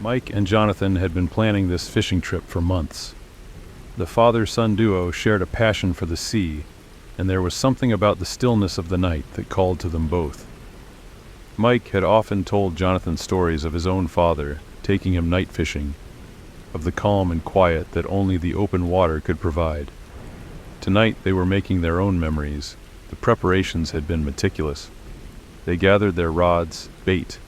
Mike and Jonathan had been planning this fishing trip for months. The father-son duo shared a passion for the sea, and there was something about the stillness of the night that called to them both. Mike had often told Jonathan stories of his own father taking him night fishing, of the calm and quiet that only the open water could provide. Tonight they were making their own memories. The preparations had been meticulous. They gathered their rods, bait,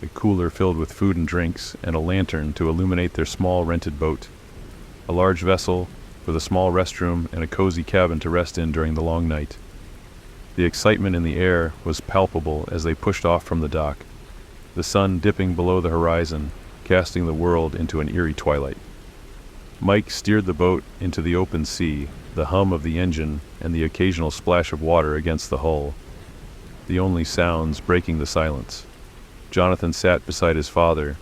a cooler filled with food and drinks, and a lantern to illuminate their small rented boat. A large vessel with a small restroom and a cozy cabin to rest in during the long night. The excitement in the air was palpable as they pushed off from the dock, the sun dipping below the horizon, casting the world into an eerie twilight. Mike steered the boat into the open sea, the hum of the engine and the occasional splash of water against the hull, the only sounds breaking the silence. Jonathan sat beside his father,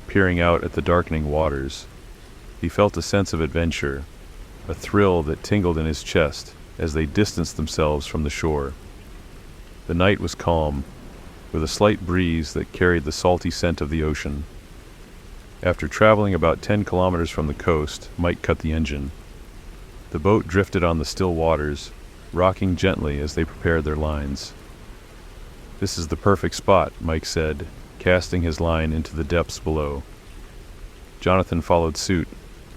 peering out at the darkening waters. He felt a sense of adventure, a thrill that tingled in his chest as they distanced themselves from the shore. The night was calm, with a slight breeze that carried the salty scent of the ocean. After traveling about 10 kilometers from the coast, Mike cut the engine. The boat drifted on the still waters, rocking gently as they prepared their lines. "This is the perfect spot," Mike said, casting his line into the depths below. Jonathan followed suit,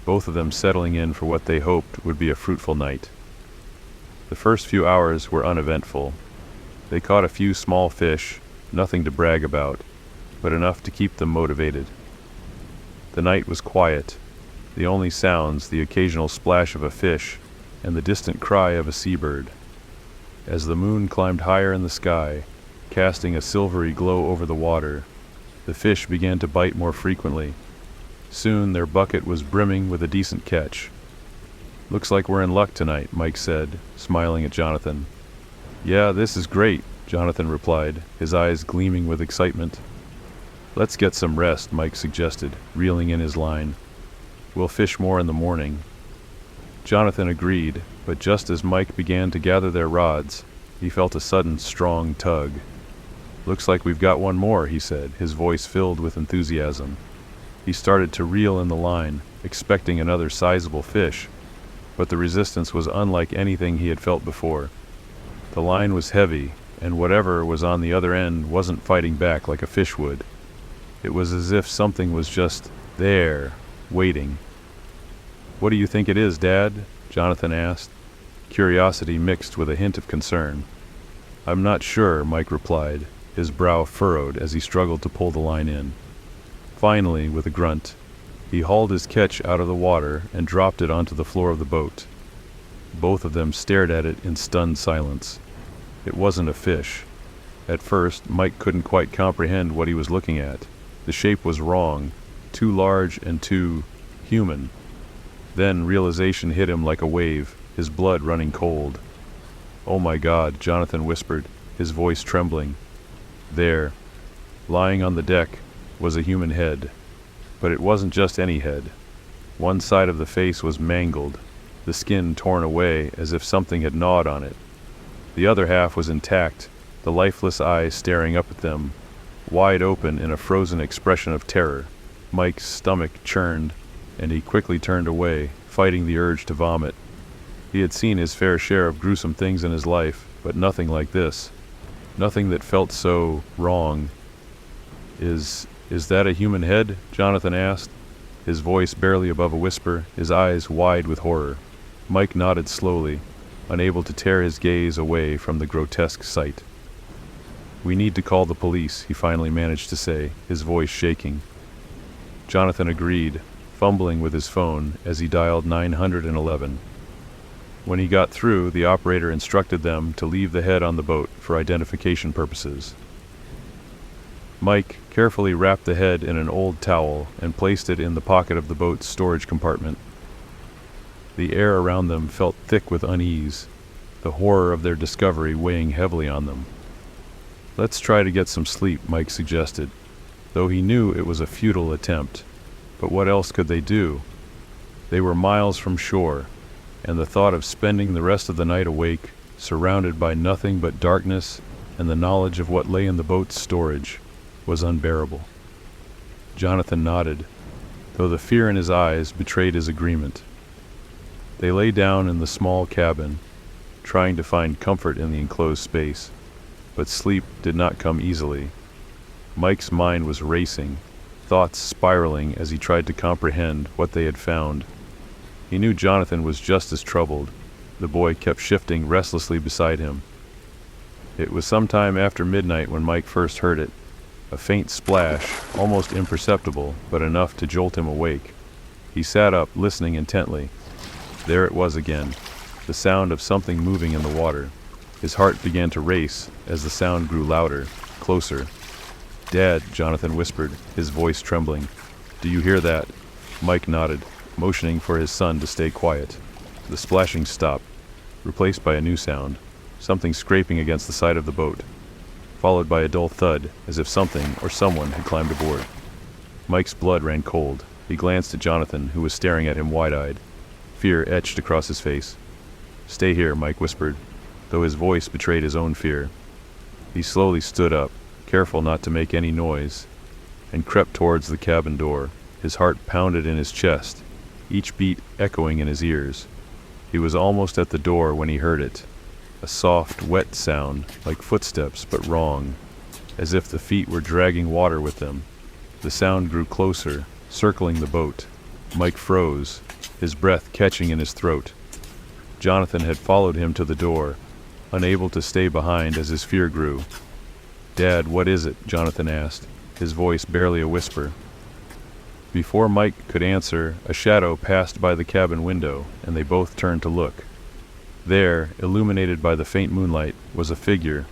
both of them settling in for what they hoped would be a fruitful night. The first few hours were uneventful. They caught a few small fish, nothing to brag about, but enough to keep them motivated. The night was quiet, the only sounds the occasional splash of a fish and the distant cry of a seabird. As the moon climbed higher in the sky, casting a silvery glow over the water, the fish began to bite more frequently. Soon their bucket was brimming with a decent catch. "Looks like we're in luck tonight," Mike said, smiling at Jonathan. "Yeah, this is great," Jonathan replied, his eyes gleaming with excitement. "Let's get some rest," Mike suggested, reeling in his line. "We'll fish more in the morning." Jonathan agreed, but just as Mike began to gather their rods, he felt a sudden, strong tug. "Looks like we've got one more," he said, his voice filled with enthusiasm. He started to reel in the line, expecting another sizable fish, but the resistance was unlike anything he had felt before. The line was heavy, and whatever was on the other end wasn't fighting back like a fish would. It was as if something was just there, waiting. "What do you think it is, Dad?" Jonathan asked, curiosity mixed with a hint of concern. "I'm not sure," Mike replied, his brow furrowed as he struggled to pull the line in. Finally, with a grunt, he hauled his catch out of the water and dropped it onto the floor of the boat. Both of them stared at it in stunned silence. It wasn't a fish. At first, Mike couldn't quite comprehend what he was looking at. The shape was wrong, too large and too human. Then realization hit him like a wave, his blood running cold. "Oh my God," Jonathan whispered, his voice trembling. There, lying on the deck, was a human head. But it wasn't just any head. One side of the face was mangled, the skin torn away as if something had gnawed on it. The other half was intact, the lifeless eyes staring up at them, wide open in a frozen expression of terror. Mike's stomach churned, and he quickly turned away, fighting the urge to vomit. He had seen his fair share of gruesome things in his life, but nothing like this. Nothing that felt so wrong. Is that a human head?" Jonathan asked, his voice barely above a whisper, his eyes wide with horror. Mike nodded slowly, unable to tear his gaze away from the grotesque sight. "We need to call the police," he finally managed to say, his voice shaking. Jonathan agreed, fumbling with his phone as he dialed 911. When he got through, the operator instructed them to leave the head on the boat for identification purposes. Mike carefully wrapped the head in an old towel and placed it in the pocket of the boat's storage compartment. The air around them felt thick with unease, the horror of their discovery weighing heavily on them. "Let's try to get some sleep," Mike suggested, though he knew it was a futile attempt. But what else could they do? They were miles from shore, and the thought of spending the rest of the night awake, surrounded by nothing but darkness and the knowledge of what lay in the boat's storage, was unbearable. Jonathan nodded, though the fear in his eyes betrayed his agreement. They lay down in the small cabin, trying to find comfort in the enclosed space, but sleep did not come easily. Mike's mind was racing, thoughts spiraling as he tried to comprehend what they had found. He knew Jonathan was just as troubled. The boy kept shifting restlessly beside him. It was sometime after midnight when Mike first heard it, a faint splash, almost imperceptible, but enough to jolt him awake. He sat up, listening intently. There it was again, the sound of something moving in the water. His heart began to race as the sound grew louder, closer. "Dad," Jonathan whispered, his voice trembling. "Do you hear that?" Mike nodded, motioning for his son to stay quiet. The splashing stopped, replaced by a new sound, something scraping against the side of the boat, followed by a dull thud, as if something or someone had climbed aboard. Mike's blood ran cold. He glanced at Jonathan, who was staring at him wide-eyed. Fear etched across his face. "Stay here," Mike whispered, though his voice betrayed his own fear. He slowly stood up, careful not to make any noise, and crept towards the cabin door. His heart pounded in his chest, each beat echoing in his ears. He was almost at the door when he heard it. A soft, wet sound, like footsteps, but wrong, as if the feet were dragging water with them. The sound grew closer, circling the boat. Mike froze, his breath catching in his throat. Jonathan had followed him to the door, unable to stay behind as his fear grew. "Dad, what is it?" Jonathan asked, his voice barely a whisper. Before Mike could answer, a shadow passed by the cabin window, and they both turned to look. There, illuminated by the faint moonlight, was a figure,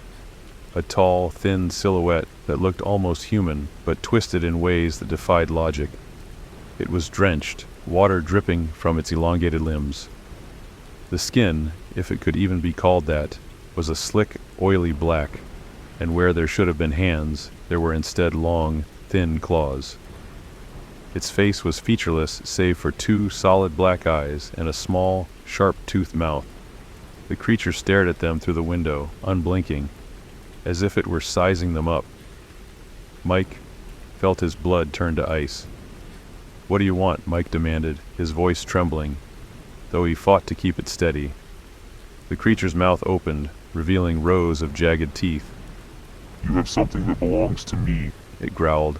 a tall, thin silhouette that looked almost human, but twisted in ways that defied logic. It was drenched, water dripping from its elongated limbs. The skin, if it could even be called that, was a slick, oily black, and where there should have been hands, there were instead long, thin claws. Its face was featureless save for two solid black eyes and a small, sharp-toothed mouth. The creature stared at them through the window, unblinking, as if it were sizing them up. Mike felt his blood turn to ice. "What do you want?" Mike demanded, his voice trembling, though he fought to keep it steady. The creature's mouth opened, revealing rows of jagged teeth. "You have something that belongs to me," it growled,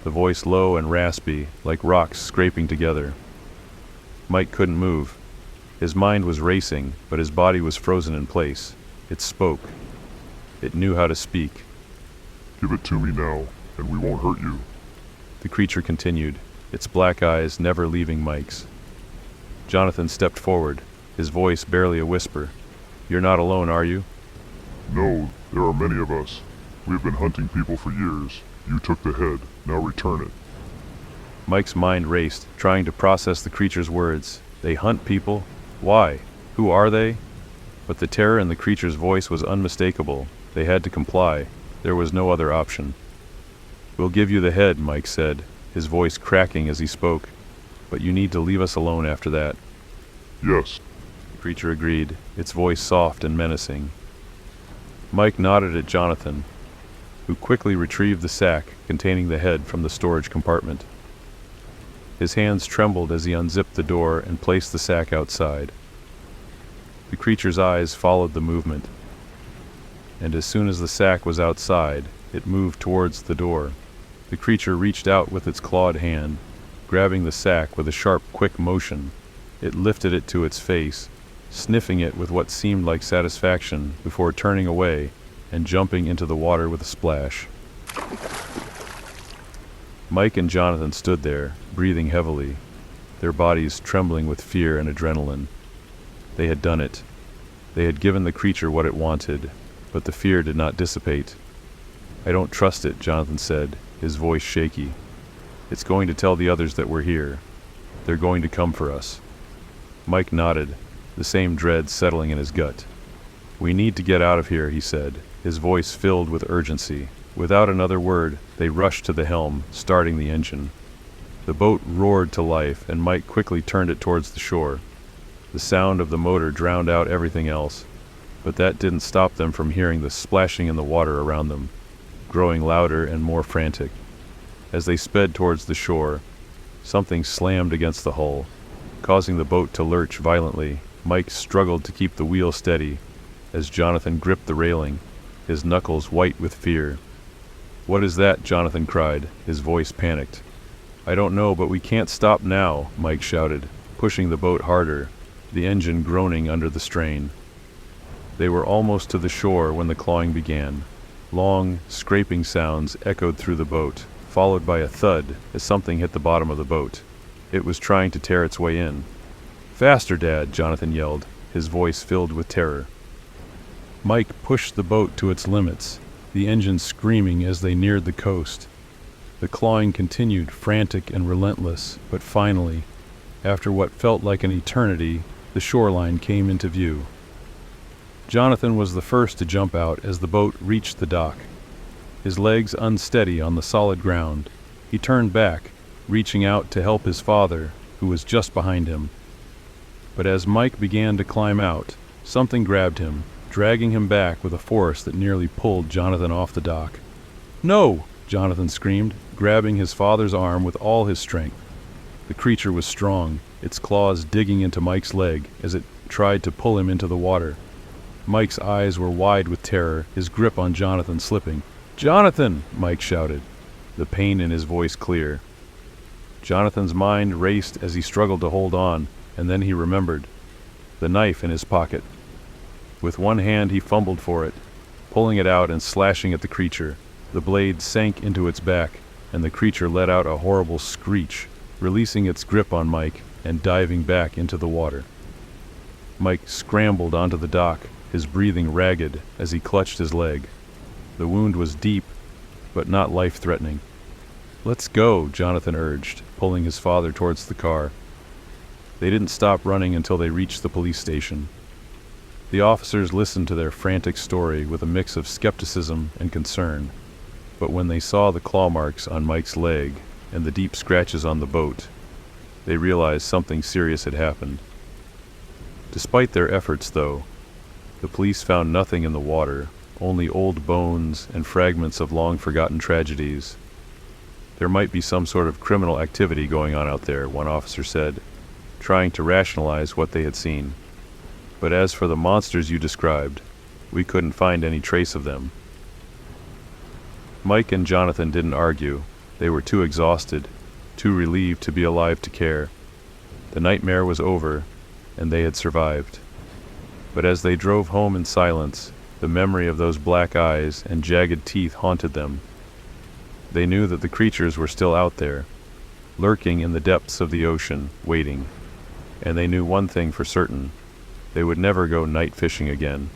the voice low and raspy, like rocks scraping together. Mike couldn't move. His mind was racing, but his body was frozen in place. It spoke. It knew how to speak. "Give it to me now, and we won't hurt you." The creature continued, its black eyes never leaving Mike's. Jonathan stepped forward, his voice barely a whisper. "You're not alone, are you?" "No, there are many of us. We have been hunting people for years. You took the head, now return it." Mike's mind raced, trying to process the creature's words. They hunt people? Why? Who are they? But the terror in the creature's voice was unmistakable. They had to comply. There was no other option. "We'll give you the head," Mike said, his voice cracking as he spoke. "But you need to leave us alone after that." "Yes," the creature agreed, its voice soft and menacing. Mike nodded at Jonathan, who quickly retrieved the sack containing the head from the storage compartment. His hands trembled as he unzipped the door and placed the sack outside. The creature's eyes followed the movement, and as soon as the sack was outside, it moved towards the door. The creature reached out with its clawed hand, grabbing the sack with a sharp, quick motion. It lifted it to its face, sniffing it with what seemed like satisfaction before turning away and jumping into the water with a splash. Mike and Jonathan stood there, breathing heavily, their bodies trembling with fear and adrenaline. They had done it. They had given the creature what it wanted, but the fear did not dissipate. "I don't trust it," Jonathan said, his voice shaky. "It's going to tell the others that we're here. They're going to come for us." Mike nodded, the same dread settling in his gut. "We need to get out of here," he said, his voice filled with urgency. Without another word, they rushed to the helm, starting the engine. The boat roared to life, and Mike quickly turned it towards the shore. The sound of the motor drowned out everything else, but that didn't stop them from hearing the splashing in the water around them, growing louder and more frantic. As they sped towards the shore, something slammed against the hull, causing the boat to lurch violently. Mike struggled to keep the wheel steady as Jonathan gripped the railing, his knuckles white with fear. "What is that?" Jonathan cried, his voice panicked. "I don't know, but we can't stop now," Mike shouted, pushing the boat harder, the engine groaning under the strain. They were almost to the shore when the clawing began. Long, scraping sounds echoed through the boat, followed by a thud as something hit the bottom of the boat. It was trying to tear its way in. "Faster, Dad!" Jonathan yelled, his voice filled with terror. Mike pushed the boat to its limits, the engine screaming as they neared the coast. The clawing continued, frantic and relentless, but finally, after what felt like an eternity, the shoreline came into view. Jonathan was the first to jump out as the boat reached the dock. His legs unsteady on the solid ground, he turned back, reaching out to help his father, who was just behind him. But as Mike began to climb out, something grabbed him, dragging him back with a force that nearly pulled Jonathan off the dock. "No!" Jonathan screamed, grabbing his father's arm with all his strength. The creature was strong, its claws digging into Mike's leg as it tried to pull him into the water. Mike's eyes were wide with terror, his grip on Jonathan slipping. "Jonathan!" Mike shouted, the pain in his voice clear. Jonathan's mind raced as he struggled to hold on, and then he remembered. The knife in his pocket. With one hand he fumbled for it, pulling it out and slashing at the creature. The blade sank into its back, and the creature let out a horrible screech, releasing its grip on Mike and diving back into the water. Mike scrambled onto the dock, his breathing ragged as he clutched his leg. The wound was deep, but not life-threatening. "Let's go," Jonathan urged, pulling his father towards the car. They didn't stop running until they reached the police station. The officers listened to their frantic story with a mix of skepticism and concern, but when they saw the claw marks on Mike's leg and the deep scratches on the boat, they realized something serious had happened. Despite their efforts, though, the police found nothing in the water, only old bones and fragments of long-forgotten tragedies. "There might be some sort of criminal activity going on out there," one officer said, trying to rationalize what they had seen. "But as for the monsters you described, we couldn't find any trace of them." Mike and Jonathan didn't argue. They were too exhausted, too relieved to be alive to care. The nightmare was over, and they had survived. But as they drove home in silence, the memory of those black eyes and jagged teeth haunted them. They knew that the creatures were still out there, lurking in the depths of the ocean, waiting. And they knew one thing for certain: they would never go night fishing again.